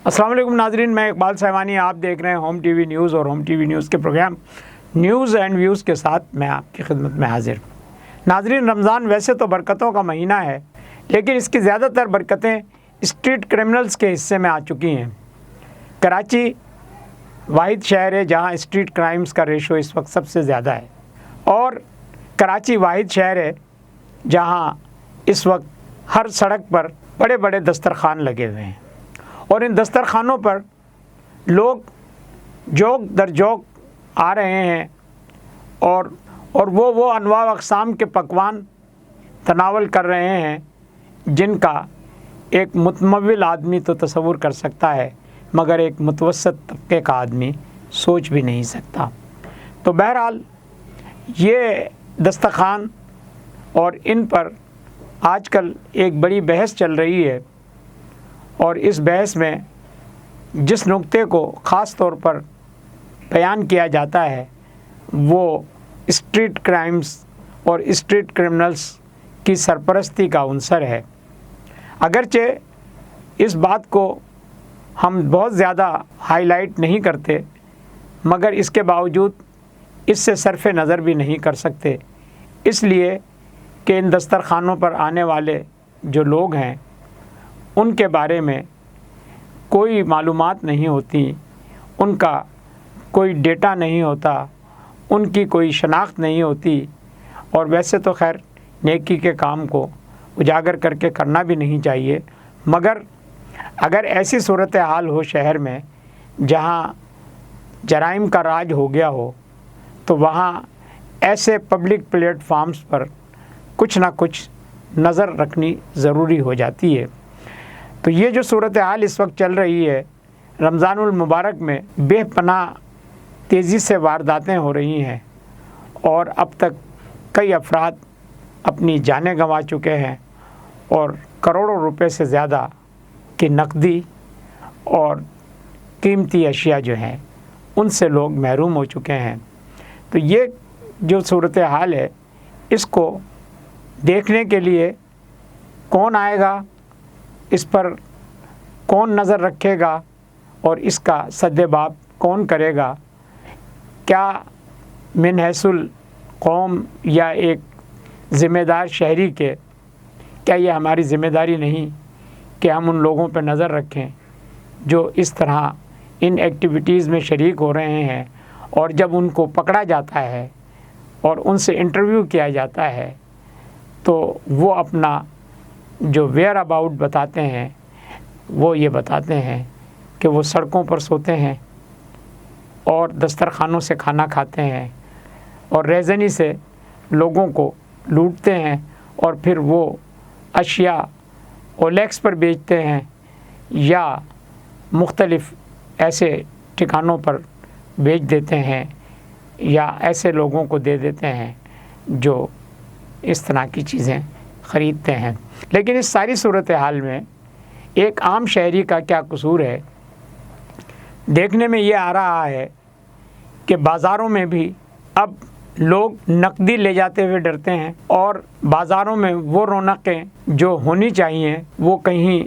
अस्सलाम वालेकुम नाजरीन, मैं इकबाल साहवानी, आप देख रहे हैं होम टीवी न्यूज़ और होम टीवी न्यूज़ के प्रोग्राम न्यूज़ एंड व्यूज़ के साथ मैं आपकी खिदमत में हाजिर हूँ। नाजरीन, रमज़ान वैसे तो बरकतों का महीना है, लेकिन इसकी ज़्यादातर बरकतें स्ट्रीट क्रिमिनल्स के हिस्से में आ चुकी हैं। कराची वाहिद शहर है जहाँ स्ट्रीट क्राइम्स का रेशो इस वक्त सबसे ज़्यादा है, और कराची वाहिद शहर है जहाँ इस वक्त हर सड़क पर बड़े बड़े दस्तरखान लगे हुए हैं, और इन दस्तरखानों पर लोग जोक दर जोक आ रहे हैं और वो अनवा अक़साम के पकवान तनावल कर रहे हैं जिनका एक मुतमव्विल आदमी तो तसव्वुर कर सकता है, मगर एक मुतवस्सित तबके का आदमी सोच भी नहीं सकता। तो बहरहाल ये दस्तरखान और इन पर आजकल एक बड़ी बहस चल रही है, और इस बहस में जिस नुक्ते को ख़ास तौर पर बयान किया जाता है वो स्ट्रीट क्राइम्स और स्ट्रीट क्रिमिनल्स की सरपरस्ती का उनसर है। अगरचे इस बात को हम बहुत ज़्यादा हाईलाइट नहीं करते, मगर इसके बावजूद इससे सरफ़ नज़र भी नहीं कर सकते, इसलिए कि इन दस्तरखानों पर आने वाले जो लोग हैं उनके बारे में कोई मालूमात नहीं होती, उनका कोई डेटा नहीं होता, उनकी कोई शनाख्त नहीं होती, और वैसे तो खैर नेकी के काम को उजागर करके करना भी नहीं चाहिए, मगर अगर ऐसी सूरत हाल हो शहर में जहाँ जराइम का राज हो गया हो, तो वहाँ ऐसे पब्लिक प्लेटफार्म्स पर कुछ ना कुछ नज़र रखनी ज़रूरी हो जाती है। तो ये जो सूरत हाल इस वक्त चल रही है, रमज़ानुल मुबारक में बेपनाह तेज़ी से वारदातें हो रही हैं, और अब तक कई अफराद अपनी जानें गंवा चुके हैं, और करोड़ों रुपए से ज़्यादा की नकदी और कीमती अशिया जो हैं उनसे लोग महरूम हो चुके हैं। तो ये जो सूरत हाल है, इसको देखने के लिए कौन आएगा, इस पर कौन नज़र रखेगा और इसका सद्देबाब कौन करेगा? क्या मिन हैसुल कौम या एक ज़िम्मेदार शहरी के क्या ये हमारी ज़िम्मेदारी नहीं कि हम उन लोगों पर नज़र रखें जो इस तरह इन एक्टिविटीज़ में शरीक हो रहे हैं, और जब उनको पकड़ा जाता है और उनसे इंटरव्यू किया जाता है तो वो अपना जो वेयर अबाउट बताते हैं वो ये बताते हैं कि वो सड़कों पर सोते हैं और दस्तरखानों से खाना खाते हैं और रेज़नी से लोगों को लूटते हैं, और फिर वो अशिया ओलेक्स पर बेचते हैं या मुख्तलिफ़ ऐसे ठिकानों पर बेच देते हैं, या ऐसे लोगों को दे देते हैं जो इस तरह की चीज़ें ख़रीदते हैं। लेकिन इस सारी सूरत हाल में एक आम शहरी का क्या कसूर है? देखने में ये आ रहा है कि बाज़ारों में भी अब लोग नकदी ले जाते हुए डरते हैं, और बाज़ारों में वो रौनकें जो होनी चाहिए वो कहीं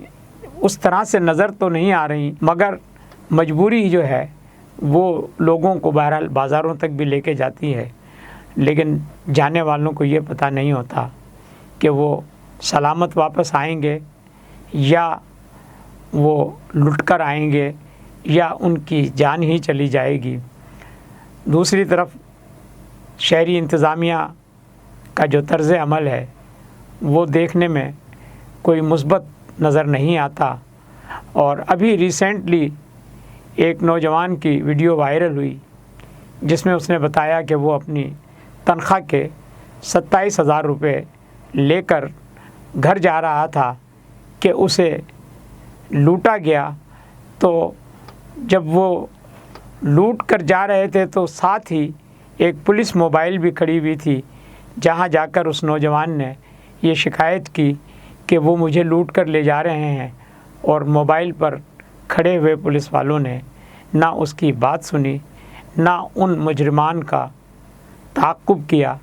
उस तरह से नज़र तो नहीं आ रही, मगर मजबूरी जो है वो लोगों को बहरहाल बाज़ारों तक भी लेके जाती है। लेकिन जाने वालों को ये पता नहीं होता कि वो सलामत वापस आएंगे या वो लुटकर आएंगे या उनकी जान ही चली जाएगी। दूसरी तरफ शहरी इंतज़ामिया का जो तर्ज़ अमल है वो देखने में कोई मुस्बत नज़र नहीं आता, और अभी रिसेंटली एक नौजवान की वीडियो वायरल हुई जिसमें उसने बताया कि वो अपनी तनख्वाह के 27,000 रुपये लेकर घर जा रहा था कि उसे लूटा गया। तो जब वो लूट कर जा रहे थे तो साथ ही एक पुलिस मोबाइल भी खड़ी हुई थी, जहां जाकर उस नौजवान ने ये शिकायत की कि वो मुझे लूट कर ले जा रहे हैं, और मोबाइल पर खड़े हुए पुलिस वालों ने ना उसकी बात सुनी, ना उन मुजरिमान का ताक़ुब किया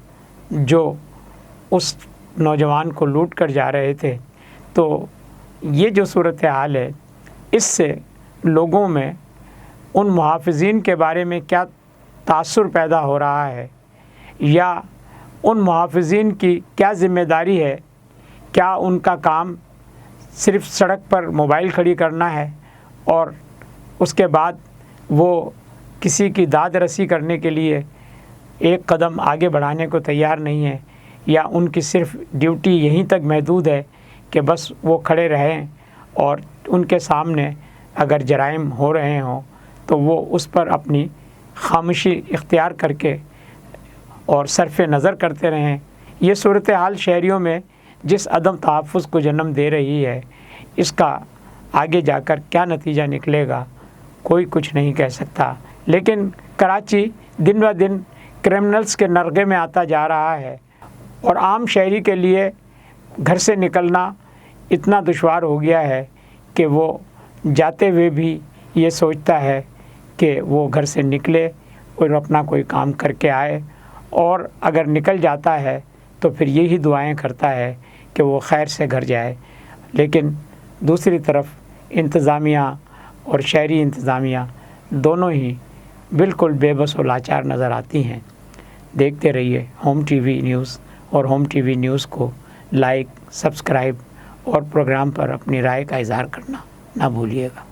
जो उस नौजवान को लूट कर जा रहे थे। तो ये जो सूरत हाल है, इससे لوگوں میں ان محافظین کے بارے میں کیا تاثر پیدا ہو رہا ہے، یا ان محافظین کی کیا ذمہ داری ہے؟ کیا ان کا کام صرف سڑک پر موبائل کھڑی کرنا ہے اور اس کے بعد وہ کسی کی داد رسی کرنے کے لیے ایک قدم آگے بڑھانے کو تیار نہیں ہے، یا ان کی صرف ڈیوٹی یہیں تک محدود ہے کہ بس وہ کھڑے رہیں اور ان کے سامنے اگر جرائم ہو رہے ہوں تو وہ اس پر اپنی خاموشی اختیار کر کے اور صرف نظر کرتے رہیں؟ یہ صورتحال شہریوں میں جس عدم تحفظ کو جنم دے رہی ہے، اس کا آگے جا کر کیا نتیجہ نکلے گا کوئی کچھ نہیں کہہ سکتا۔ لیکن کراچی دن بہ دن کرمنلز کے نرغے میں آتا جا رہا ہے، اور عام شہری کے لیے گھر سے نکلنا اتنا دشوار ہو گیا ہے کہ وہ جاتے ہوئے بھی یہ سوچتا ہے کہ وہ گھر سے نکلے اور اپنا کوئی کام کر کے آئے، اور اگر نکل جاتا ہے تو پھر یہی دعائیں کرتا ہے کہ وہ خیر سے گھر جائے۔ لیکن دوسری طرف انتظامیہ اور شہری انتظامیہ دونوں ہی بالکل بے بس و لاچار نظر آتی ہیں۔ دیکھتے رہیے ہوم ٹی وی نیوز، اور ہوم ٹی وی نیوز کو لائک، سبسکرائب اور پروگرام پر اپنی رائے کا اظہار کرنا نہ بھولیے گا۔